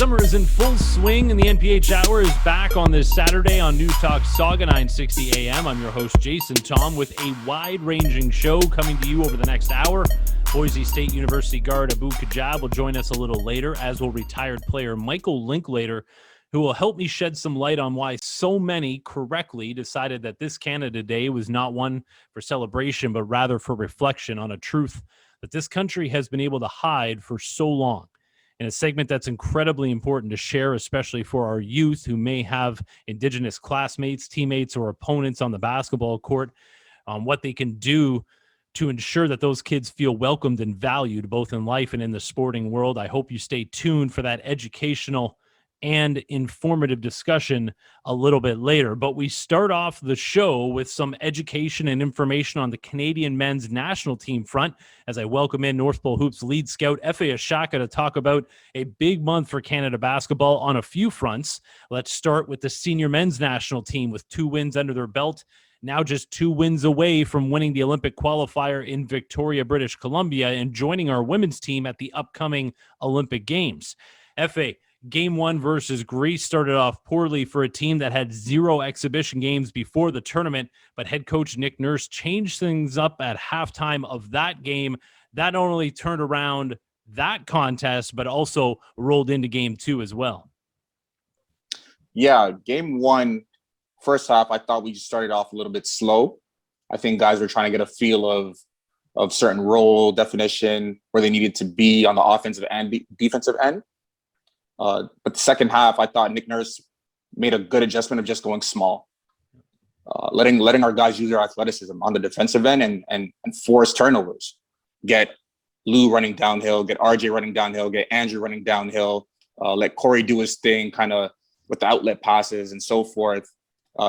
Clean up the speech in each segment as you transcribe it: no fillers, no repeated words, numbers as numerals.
Summer is in full swing, and the NPH Hour is back on this Saturday on News Talk Saga 960 AM. I'm your host, Jason Thom, with a wide-ranging show coming to you over the next hour. Boise State University guard Abu Kajab will join us a little later, as will retired player Michael Linklater, who will help me shed some light on why so many correctly decided that this Canada Day was not one for celebration, but rather for reflection on a truth that this country has been able to hide for so long. In a segment that's incredibly important to share, especially for our youth who may have Indigenous classmates, teammates, or opponents on the basketball court, on what they can do to ensure that those kids feel welcomed and valued both in life and in the sporting world. I hope you stay tuned for that educational and informative discussion a little bit later. But we start off the show with some education and information on the Canadian men's national team front as I welcome in North Pole Hoops lead scout Efe Ashakah to talk about a big month for Canada basketball on a few fronts. Let's start with the senior men's national team with 2 wins under their belt, now just 2 wins away from winning the Olympic qualifier in Victoria, British Columbia, and joining our women's team at the upcoming Olympic Games. Efe, Game 1 versus Greece started off poorly for a team that had 0 exhibition games before the tournament, but head coach Nick Nurse changed things up at halftime of that game. That not only turned around that contest, but also rolled into Game 2 as well. Yeah, Game 1, first half, I thought we just started off a little bit slow. I think guys were trying to get a feel of certain role definition, where they needed to be on the offensive and defensive end. But the second half, I thought Nick Nurse made a good adjustment of just going small, letting our guys use their athleticism on the defensive end and force turnovers. Get Lou running downhill, get RJ running downhill, get Andrew running downhill, let Corey do his thing kind of with the outlet passes and so forth.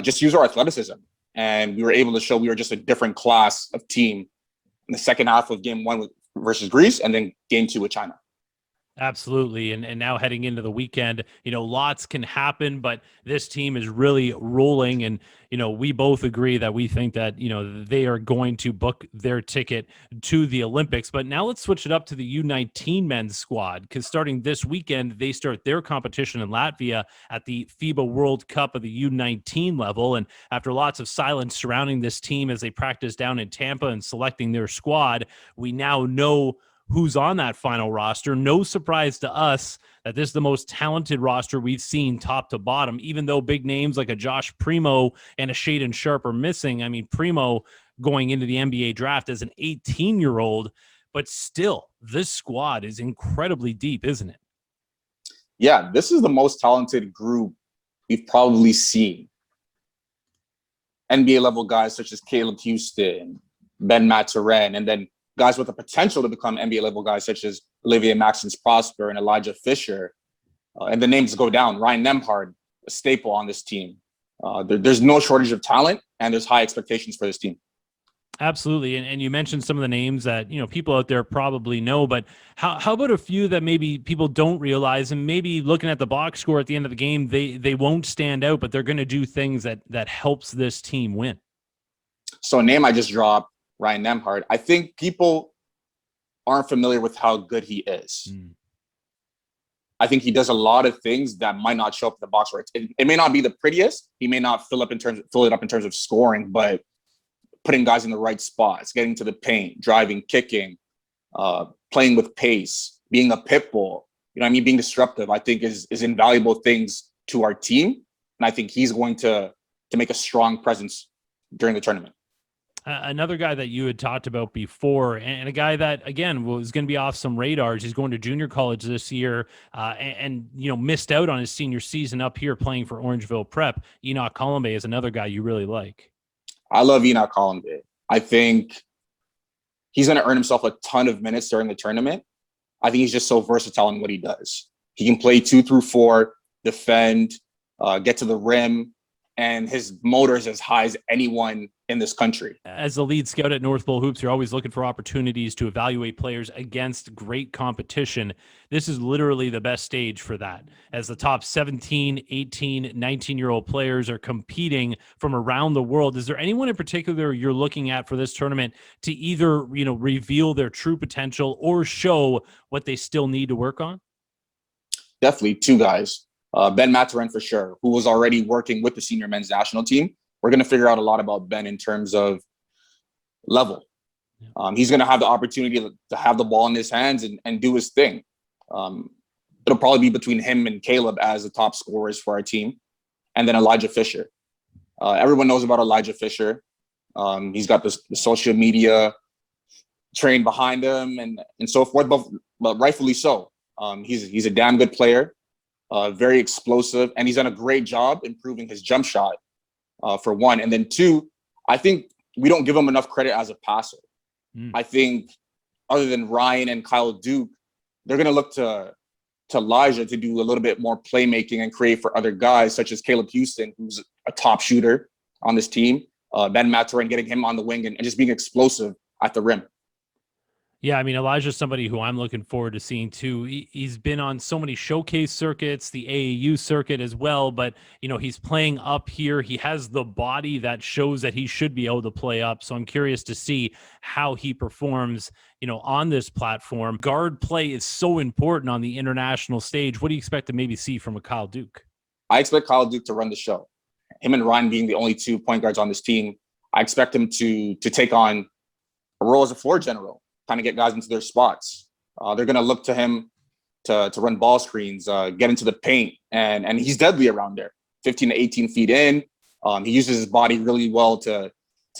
Just use our athleticism. And we were able to show we were just a different class of team in the second half of Game 1 versus Greece and then Game 2 with China. Absolutely. And now heading into the weekend, lots can happen, but this team is really rolling. And, we both agree that we think that, they are going to book their ticket to the Olympics. But now let's switch it up to the U19 men's squad, because starting this weekend, they start their competition in Latvia at the FIBA World Cup of the U19 level. And after lots of silence surrounding this team as they practice down in Tampa and selecting their squad, we now know who's on that final roster. No surprise to us that this is the most talented roster we've seen top to bottom, even though big names like a Josh Primo and a Shaedon Sharpe are missing. I mean, Primo going into the NBA draft as an 18-year-old, but still, this squad is incredibly deep, isn't it? Yeah, this is the most talented group we've probably seen. NBA-level guys such as Caleb Houston, Ben Maturin, and then guys with the potential to become NBA-level guys such as Olivier Maxence Prosper and Elijah Fisher. And the names go down. Ryan Nembhard, a staple on this team. There's no shortage of talent, and there's high expectations for this team. Absolutely. And you mentioned some of the names that, people out there probably know, but how about a few that maybe people don't realize, and maybe looking at the box score at the end of the game, they won't stand out, but they're going to do things that helps this team win? So a name I just dropped, Ryan Nembhard, I think people aren't familiar with how good he is. I think he does a lot of things that might not show up in the box score. It may not be the prettiest. He may not fill it up in terms of scoring, but putting guys in the right spots, getting to the paint, driving, kicking, playing with pace, being a pit bull, being disruptive, I think is invaluable things to our team. And I think he's going to make a strong presence during the tournament. Another guy that you had talked about before, and a guy that, again, was going to be off some radars. He's going to junior college this year and missed out on his senior season up here playing for Orangeville Prep. Enoch Colombe is another guy you really like. I love Enoch Colombe. I think he's going to earn himself a ton of minutes during the tournament. I think he's just so versatile in what he does. He can play 2 through 4, defend, get to the rim, and his motor is as high as anyone in this country. As the lead scout at North Pole Hoops, you're always looking for opportunities to evaluate players against great competition. This is literally the best stage for that, as the top 17, 18, 19-year-old players are competing from around the world. Is there anyone in particular you're looking at for this tournament to either, reveal their true potential or show what they still need to work on? definitely two guys. Ben Maturin for sure, who was already working with the senior men's national team. We're going to figure out a lot about Ben in terms of level. He's going to have the opportunity to have the ball in his hands and do his thing. It'll probably be between him and Caleb as the top scorers for our team, and then Elijah Fisher. Everyone knows about Elijah Fisher. He's got the social media train behind him and so forth, but rightfully so. He's a damn good player, very explosive, and he's done a great job improving his jump shot, for one. And then two, I think we don't give him enough credit as a passer. I think other than Ryan and Kyle Duke, they're going to look to Elijah to do a little bit more playmaking and create for other guys, such as Caleb Houston, who's a top shooter on this team. Ben Maturin, getting him on the wing and just being explosive at the rim. Yeah, I mean, Elijah's somebody who I'm looking forward to seeing too. He's been on so many showcase circuits, the AAU circuit as well, but, he's playing up here. He has the body that shows that he should be able to play up. So I'm curious to see how he performs, on this platform. Guard play is so important on the international stage. What do you expect to maybe see from a Kyle Duke? I expect Kyle Duke to run the show. Him and Ryan being the only 2 point guards on this team, I expect him to take on a role as a floor general, kind of get guys into their spots. They're going to look to him to run ball screens, get into the paint, and he's deadly around there. 15 to 18 feet in. He uses his body really well to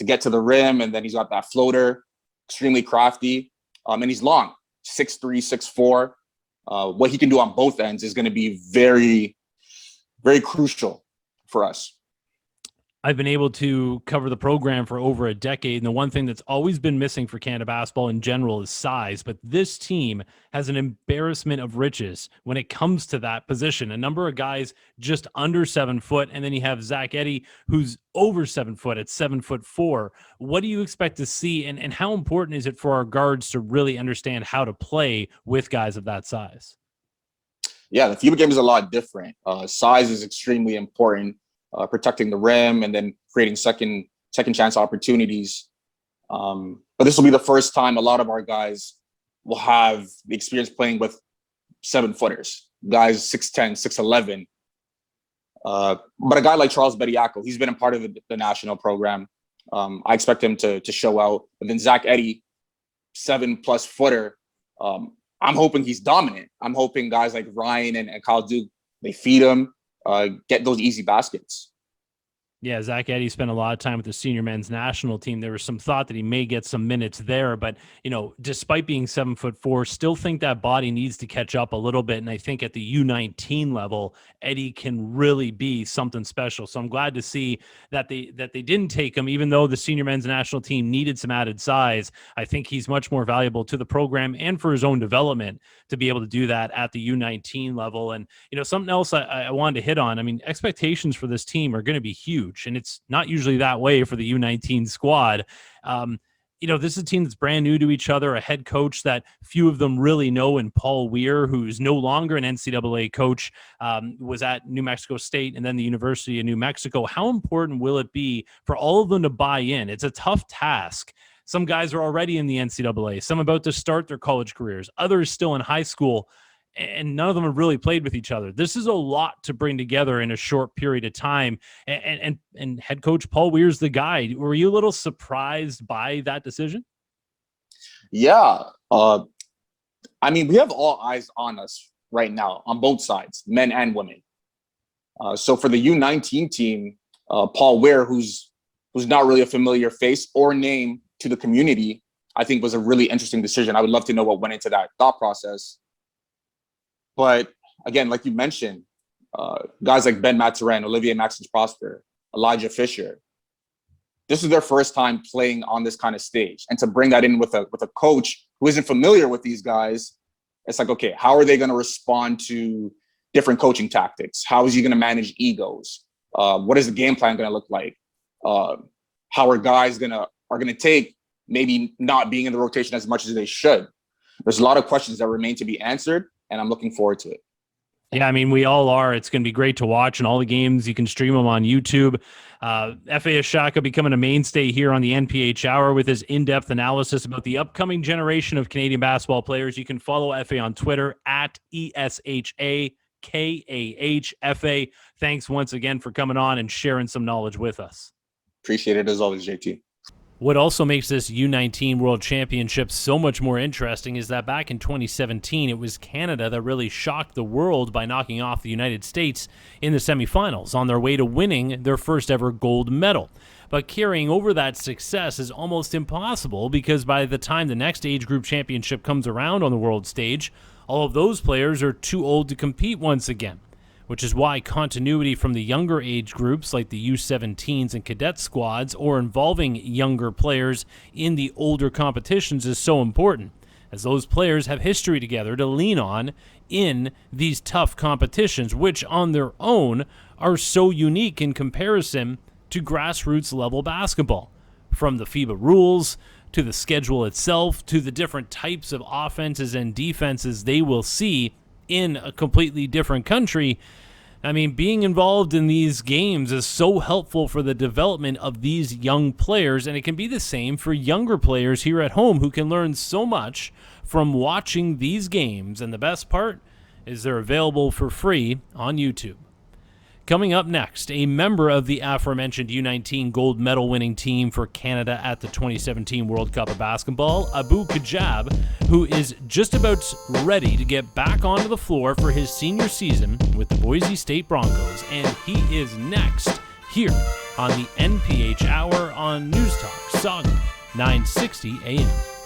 get to the rim, and then he's got that floater, extremely crafty, and he's long, 6'3", 6'4". What he can do on both ends is going to be very, very crucial for us. I've been able to cover the program for over a decade, and the one thing that's always been missing for Canada basketball in general is size, but this team has an embarrassment of riches when it comes to that position. A number of guys just under 7 foot, and then you have Zach Edey, who's over 7 foot at 7'4". What do you expect to see, and how important is it for our guards to really understand how to play with guys of that size? Yeah, the FIBA game is a lot different. Size is extremely important. Protecting the rim and then creating second chance opportunities. But this will be the first time a lot of our guys will have the experience playing with 7-footers, guys 6'10", 6'11". But a guy like Charles Bediako, he's been a part of the national program. I expect him to show out. But then Zach Edey, 7+ footer. I'm hoping he's dominant. I'm hoping guys like Ryan and Kyle Duke, they feed him. Get those easy baskets. Yeah, Zach Edey spent a lot of time with the senior men's national team. There was some thought that he may get some minutes there, but, despite being 7'4", still think that body needs to catch up a little bit. And I think at the U19 level, Edey can really be something special. So I'm glad to see that they didn't take him, even though the senior men's national team needed some added size. I think he's much more valuable to the program and for his own development to be able to do that at the U19 level. And, something else I wanted to hit on, I mean, expectations for this team are going to be huge. And it's not usually that way for the U19 squad. This is a team that's brand new to each other, a head coach that few of them really know in Paul Weir, who's no longer an NCAA coach, was at New Mexico State and then the University of New Mexico. How important will it be for all of them to buy in? It's a tough task. Some guys are already in the NCAA, some about to start their college careers, others still in high school, and none of them have really played with each other. This is a lot to bring together in a short period of time. And head coach Paul Weir's the guy. Were you a little surprised by that decision? Yeah. We have all eyes on us right now on both sides, men and women. So for the U19 team, Paul Weir, who's not really a familiar face or name to the community, I think was a really interesting decision. I would love to know what went into that thought process. But again, like you mentioned, guys like Ben Maturin, Olivier Maxence Prosper, Elijah Fisher, this is their first time playing on this kind of stage. And to bring that in with a coach who isn't familiar with these guys, it's like, okay, how are they going to respond to different coaching tactics? How is he going to manage egos? What is the game plan going to look like? How are guys going to take maybe not being in the rotation as much as they should? There's a lot of questions that remain to be answered, and I'm looking forward to it. Yeah, I mean, we all are. It's going to be great to watch, and all the games, you can stream them on YouTube. Efe Ashakah becoming a mainstay here on the NPH Hour with his in-depth analysis about the upcoming generation of Canadian basketball players. You can follow Efe on Twitter at ESHA Efe, thanks once again for coming on and sharing some knowledge with us. Appreciate it as always, JT. What also makes this U19 World Championship so much more interesting is that back in 2017, it was Canada that really shocked the world by knocking off the United States in the semifinals on their way to winning their first ever gold medal. But carrying over that success is almost impossible because by the time the next age group championship comes around on the world stage, all of those players are too old to compete once again, which is why continuity from the younger age groups like the U17s and cadet squads or involving younger players in the older competitions is so important, as those players have history together to lean on in these tough competitions, which on their own are so unique in comparison to grassroots level basketball. From the FIBA rules to the schedule itself to the different types of offenses and defenses they will see in a completely different country. I mean, being involved in these games is so helpful for the development of these young players, and it can be the same for younger players here at home who can learn so much from watching these games, and the best part is they're available for free on YouTube. Coming up next, a member of the aforementioned U19 gold medal winning team for Canada at the 2017 World Cup of Basketball, Abu Kajab, who is just about ready to get back onto the floor for his senior season with the Boise State Broncos. And he is next here on the NPH Hour on News Talk Saga 960 AM.